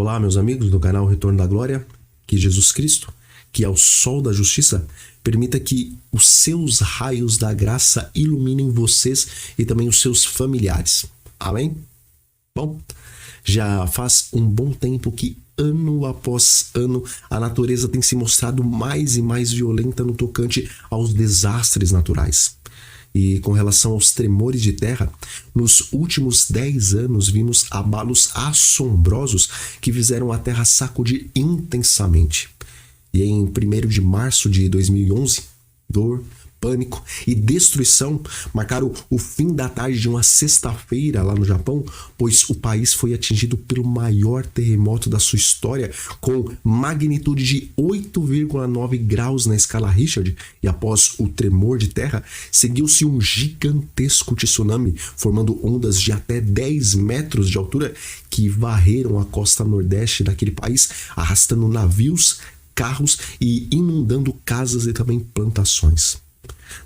Olá, meus amigos do canal Retorno da Glória, que Jesus Cristo, que é o sol da justiça, permita que os seus raios da graça iluminem vocês e também os seus familiares. Amém? Bom, já faz um bom tempo que ano após ano a natureza tem se mostrado mais e mais violenta no tocante aos desastres naturais. E com relação aos tremores de terra, nos últimos 10 anos vimos abalos assombrosos que fizeram a terra sacudir intensamente. E em 1º de março de 2011, dor, pânico e destruição marcaram o fim da tarde de uma sexta-feira lá no Japão, pois o país foi atingido pelo maior terremoto da sua história, com magnitude de 8,9 graus na escala Richter, e após o tremor de terra, seguiu-se um gigantesco tsunami, formando ondas de até 10 metros de altura que varreram a costa nordeste daquele país, arrastando navios, carros e inundando casas e também plantações.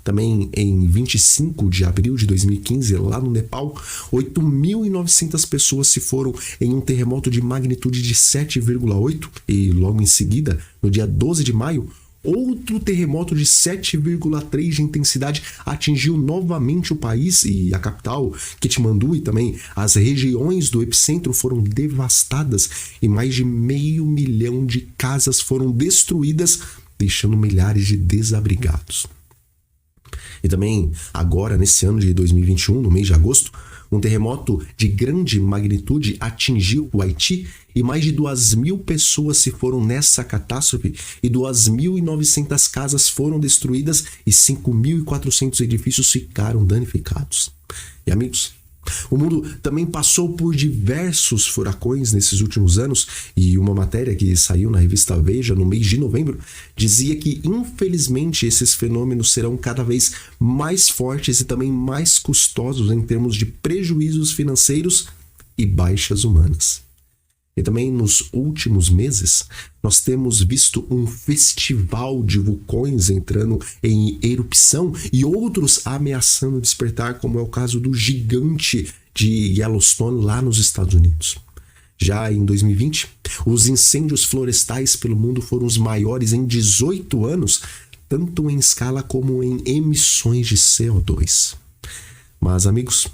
Também em 25 de abril de 2015, lá no Nepal, 8.900 pessoas se foram em um terremoto de magnitude de 7,8 e logo em seguida, no dia 12 de maio, outro terremoto de 7,3 de intensidade atingiu novamente o país e a capital, Katmandu, e também as regiões do epicentro foram devastadas e mais de 500 mil de casas foram destruídas, deixando milhares de desabrigados. E também agora, nesse ano de 2021, no mês de agosto, um terremoto de grande magnitude atingiu o Haiti e mais de 2.000 pessoas se foram nessa catástrofe e 2.900 casas foram destruídas e 5.400 edifícios ficaram danificados. E amigos, o mundo também passou por diversos furacões nesses últimos anos e uma matéria que saiu na revista Veja no mês de novembro dizia que, infelizmente, esses fenômenos serão cada vez mais fortes e também mais custosos em termos de prejuízos financeiros e baixas humanas. E também nos últimos meses, nós temos visto um festival de vulcões entrando em erupção e outros ameaçando despertar, como é o caso do gigante de Yellowstone lá nos Estados Unidos. Já em 2020, os incêndios florestais pelo mundo foram os maiores em 18 anos, tanto em escala como em emissões de CO2. Mas, amigos,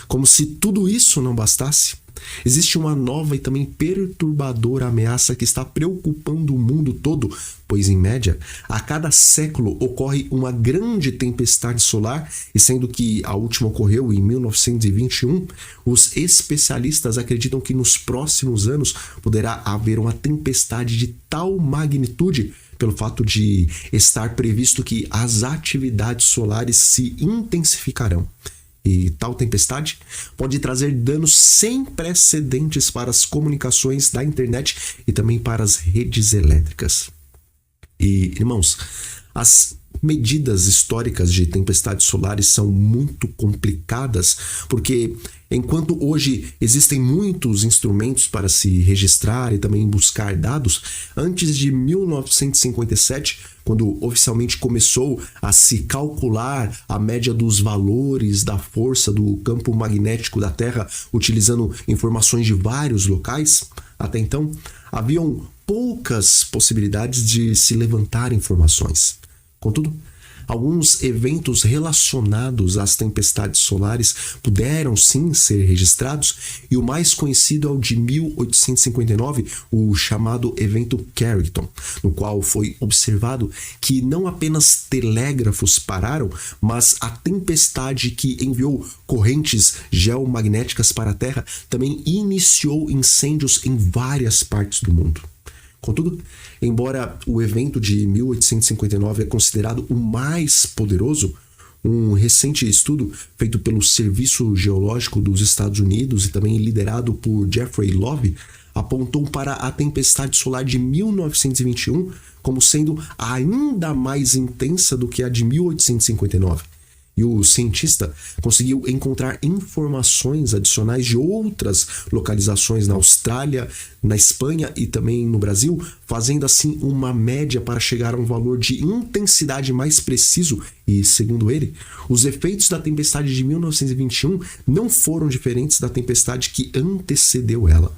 como se tudo isso não bastasse, existe uma nova e também perturbadora ameaça que está preocupando o mundo todo, pois, em média, a cada século ocorre uma grande tempestade solar, e sendo que a última ocorreu em 1921, os especialistas acreditam que nos próximos anos poderá haver uma tempestade de tal magnitude pelo fato de estar previsto que as atividades solares se intensificarão. E tal tempestade pode trazer danos sem precedentes para as comunicações da internet e também para as redes elétricas. E, irmãos, as medidas históricas de tempestades solares são muito complicadas, porque enquanto hoje existem muitos instrumentos para se registrar e também buscar dados, antes de 1957, quando oficialmente começou a se calcular a média dos valores da força do campo magnético da Terra utilizando informações de vários locais, até então haviam poucas possibilidades de se levantar informações. Contudo, alguns eventos relacionados às tempestades solares puderam sim ser registrados, e o mais conhecido é o de 1859, o chamado evento Carrington, no qual foi observado que não apenas telégrafos pararam, mas a tempestade que enviou correntes geomagnéticas para a Terra também iniciou incêndios em várias partes do mundo. Contudo, embora o evento de 1859 é considerado o mais poderoso, um recente estudo feito pelo Serviço Geológico dos Estados Unidos e também liderado por Jeffrey Love apontou para a tempestade solar de 1921 como sendo ainda mais intensa do que a de 1859. E o cientista conseguiu encontrar informações adicionais de outras localizações na Austrália, na Espanha e também no Brasil, fazendo assim uma média para chegar a um valor de intensidade mais preciso. E, segundo ele, os efeitos da tempestade de 1921 não foram diferentes da tempestade que antecedeu ela.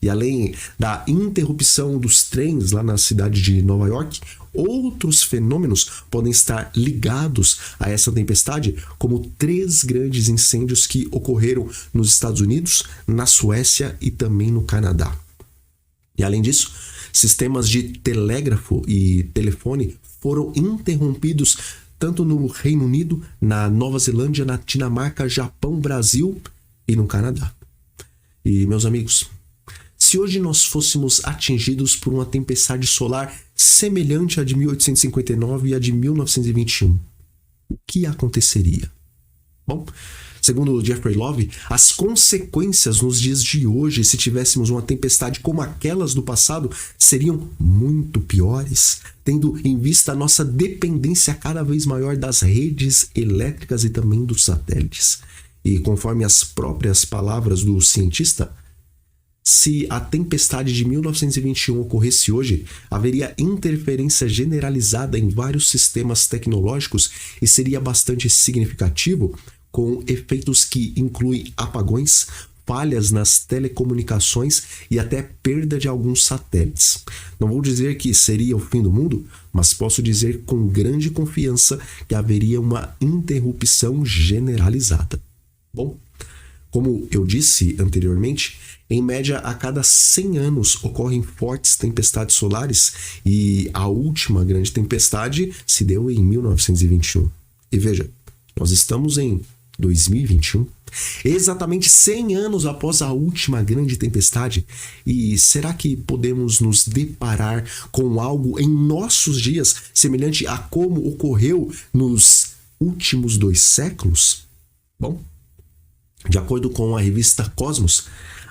E além da interrupção dos trens lá na cidade de Nova York, outros fenômenos podem estar ligados a essa tempestade, como 3 grandes incêndios que ocorreram nos Estados Unidos, na Suécia e também no Canadá. E além disso, sistemas de telégrafo e telefone foram interrompidos tanto no Reino Unido, na Nova Zelândia, na Dinamarca, Japão, Brasil e no Canadá. E, meus amigos, se hoje nós fôssemos atingidos por uma tempestade solar semelhante à de 1859 e à de 1921, o que aconteceria? Bom, segundo Jeffrey Love, as consequências nos dias de hoje, se tivéssemos uma tempestade como aquelas do passado, seriam muito piores, tendo em vista a nossa dependência cada vez maior das redes elétricas e também dos satélites. E conforme as próprias palavras do cientista, se a tempestade de 1921 ocorresse hoje, haveria interferência generalizada em vários sistemas tecnológicos e seria bastante significativo, com efeitos que incluem apagões, falhas nas telecomunicações e até perda de alguns satélites. Não vou dizer que seria o fim do mundo, mas posso dizer com grande confiança que haveria uma interrupção generalizada. Bom, como eu disse anteriormente, em média a cada 100 anos ocorrem fortes tempestades solares e a última grande tempestade se deu em 1921. E veja, nós estamos em 2021, exatamente 100 anos após a última grande tempestade. E será que podemos nos deparar com algo em nossos dias semelhante a como ocorreu nos últimos 2 séculos? Bom, de acordo com a revista Cosmos,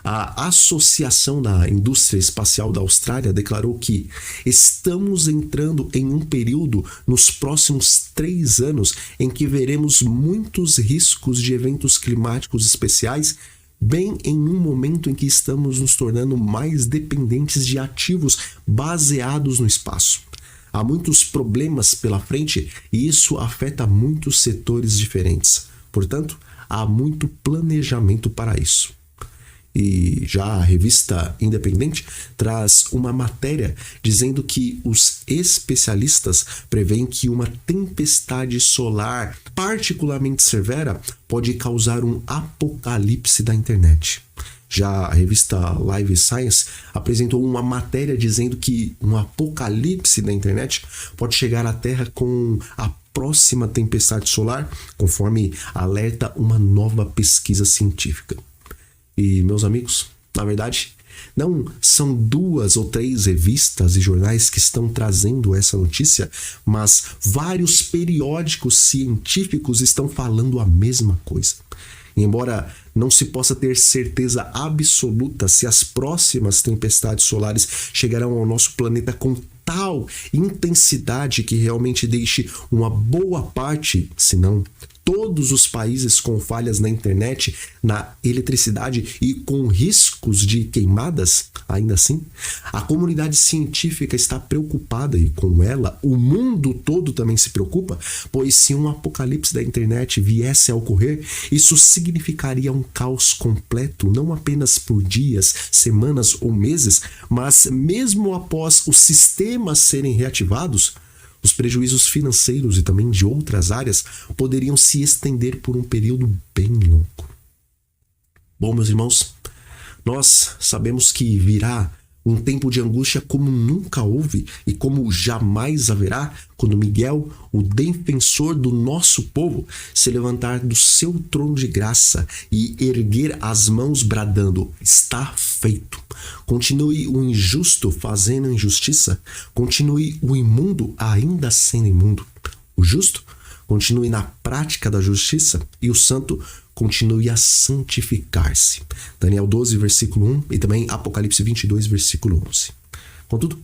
a Associação da Indústria Espacial da Austrália declarou que estamos entrando em um período nos próximos 3 anos em que veremos muitos riscos de eventos climáticos especiais, bem em um momento em que estamos nos tornando mais dependentes de ativos baseados no espaço. Há muitos problemas pela frente e isso afeta muitos setores diferentes. Portanto, há muito planejamento para isso. E já a revista Independente traz uma matéria dizendo que os especialistas preveem que uma tempestade solar particularmente severa pode causar um apocalipse da internet. Já a revista Live Science apresentou uma matéria dizendo que um apocalipse da internet pode chegar à Terra com a próxima tempestade solar, conforme alerta uma nova pesquisa científica. E, meus amigos, na verdade, não são 2 ou 3 revistas e jornais que estão trazendo essa notícia, mas vários periódicos científicos estão falando a mesma coisa. E embora não se possa ter certeza absoluta se as próximas tempestades solares chegarão ao nosso planeta com tal intensidade que realmente deixe uma boa parte, se não todos os países com falhas na internet, na eletricidade e com riscos de queimadas, ainda assim, a comunidade científica está preocupada e com ela o mundo todo também se preocupa, pois se um apocalipse da internet viesse a ocorrer, isso significaria um caos completo, não apenas por dias, semanas ou meses, mas mesmo após os sistemas serem reativados, os prejuízos financeiros e também de outras áreas poderiam se estender por um período bem longo. Bom, meus irmãos, nós sabemos que virá um tempo de angústia como nunca houve e como jamais haverá quando Miguel, o defensor do nosso povo, se levantar do seu trono de graça e erguer as mãos bradando: está feito. Continue o injusto fazendo injustiça, continue o imundo ainda sendo imundo. O justo continue na prática da justiça e o santo continue a santificar-se. Daniel 12, versículo 1 e também Apocalipse 22, versículo 11. Contudo,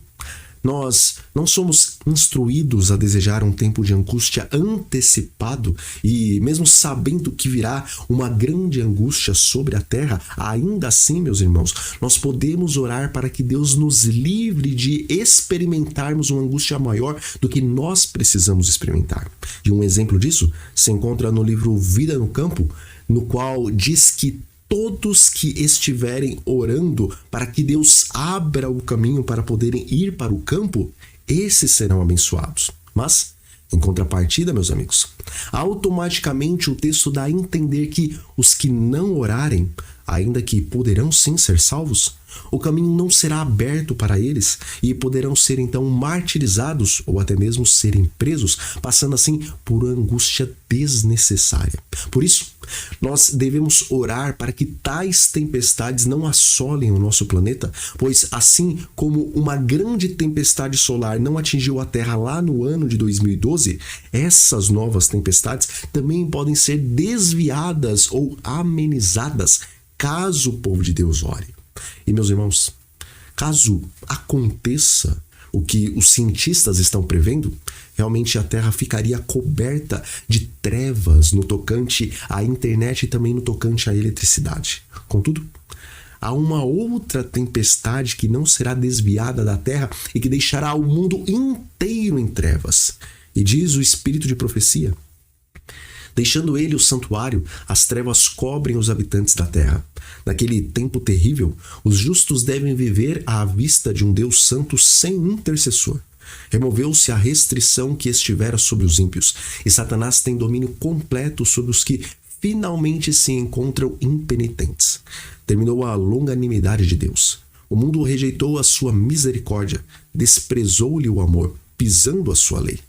nós não somos instruídos a desejar um tempo de angústia antecipado e mesmo sabendo que virá uma grande angústia sobre a terra, ainda assim, meus irmãos, nós podemos orar para que Deus nos livre de experimentarmos uma angústia maior do que nós precisamos experimentar. E um exemplo disso se encontra no livro Vida no Campo, no qual diz que todos que estiverem orando para que Deus abra o caminho para poderem ir para o campo, esses serão abençoados. Mas, em contrapartida, meus amigos, automaticamente o texto dá a entender que os que não orarem, ainda que poderão sim ser salvos, o caminho não será aberto para eles e poderão ser então martirizados ou até mesmo serem presos, passando assim por angústia desnecessária. Por isso, nós devemos orar para que tais tempestades não assolem o nosso planeta, pois assim como uma grande tempestade solar não atingiu a Terra lá no ano de 2012, essas novas tempestades também podem ser desviadas ou amenizadas caso o povo de Deus ore. E meus irmãos, caso aconteça o que os cientistas estão prevendo, realmente a Terra ficaria coberta de trevas no tocante à internet e também no tocante à eletricidade. Contudo, há uma outra tempestade que não será desviada da Terra e que deixará o mundo inteiro em trevas. E diz o Espírito de profecia: deixando ele o santuário, as trevas cobrem os habitantes da terra. Naquele tempo terrível, os justos devem viver à vista de um Deus santo sem intercessor. Removeu-se a restrição que estivera sobre os ímpios, e Satanás tem domínio completo sobre os que finalmente se encontram impenitentes. Terminou a longanimidade de Deus. O mundo rejeitou a sua misericórdia, desprezou-lhe o amor, pisando a sua lei.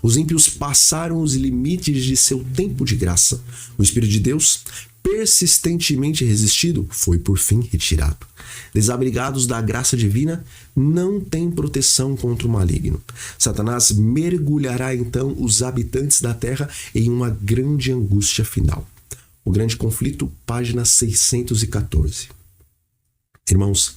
Os ímpios passaram os limites de seu tempo de graça. O Espírito de Deus, persistentemente resistido, foi por fim retirado. Desabrigados da graça divina, não têm proteção contra o maligno. Satanás mergulhará então os habitantes da terra em uma grande angústia final. O Grande Conflito, página 614. Irmãos,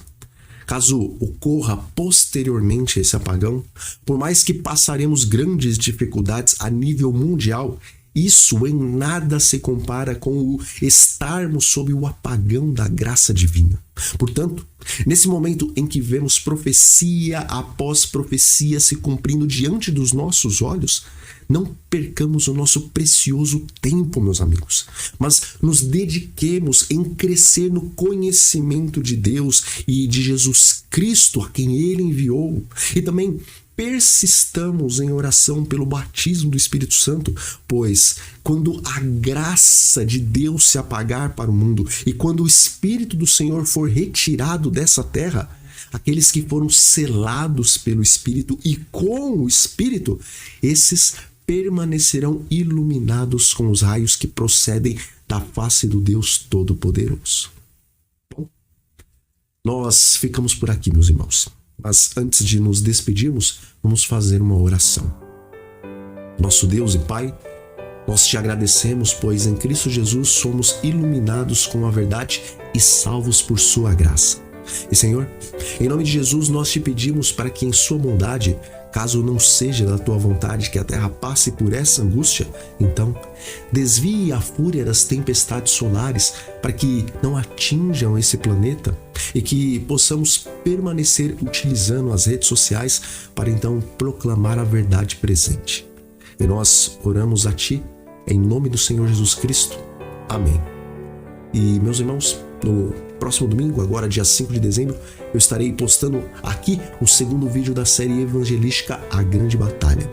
caso ocorra posteriormente esse apagão, por mais que passaremos grandes dificuldades a nível mundial, isso em nada se compara com o estarmos sob o apagão da graça divina. Portanto, nesse momento em que vemos profecia após profecia se cumprindo diante dos nossos olhos, não percamos o nosso precioso tempo, meus amigos, mas nos dediquemos em crescer no conhecimento de Deus e de Jesus Cristo, a quem Ele enviou, e também persistamos em oração pelo batismo do Espírito Santo, pois quando a graça de Deus se apagar para o mundo e quando o Espírito do Senhor for retirado dessa terra, aqueles que foram selados pelo Espírito e com o Espírito, esses permanecerão iluminados com os raios que procedem da face do Deus Todo-Poderoso. Bom, nós ficamos por aqui, meus irmãos. Mas antes de nos despedirmos, vamos fazer uma oração. Nosso Deus e Pai, nós te agradecemos, pois em Cristo Jesus somos iluminados com a verdade e salvos por sua graça. E Senhor, em nome de Jesus nós te pedimos para que em sua bondade, caso não seja da tua vontade que a terra passe por essa angústia, então desvie a fúria das tempestades solares para que não atinjam esse planeta e que possamos permanecer utilizando as redes sociais para então proclamar a verdade presente. E nós oramos a Ti em nome do Senhor Jesus Cristo. Amém. E meus irmãos, no próximo domingo, agora dia 5 de dezembro, eu estarei postando aqui o segundo vídeo da série evangelística A Grande Batalha.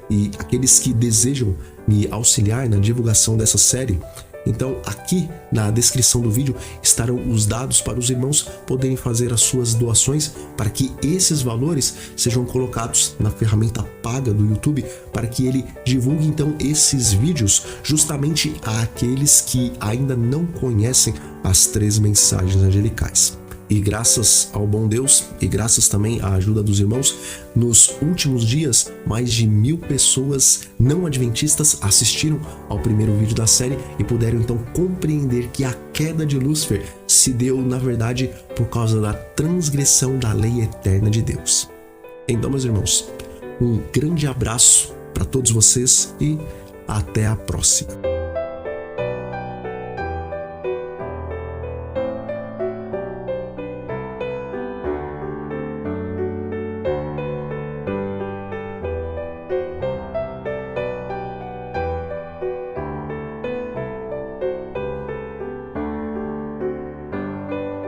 E aqueles que desejam me auxiliar na divulgação dessa série, então aqui na descrição do vídeo estarão os dados para os irmãos poderem fazer as suas doações para que esses valores sejam colocados na ferramenta paga do YouTube para que ele divulgue então esses vídeos justamente àqueles que ainda não conhecem as 3 mensagens angelicais. E graças ao bom Deus e graças também à ajuda dos irmãos, nos últimos dias, mais de 1000 pessoas não adventistas assistiram ao primeiro vídeo da série e puderam então compreender que a queda de Lúcifer se deu, na verdade, por causa da transgressão da lei eterna de Deus. Então, meus irmãos, um grande abraço para todos vocês e até a próxima.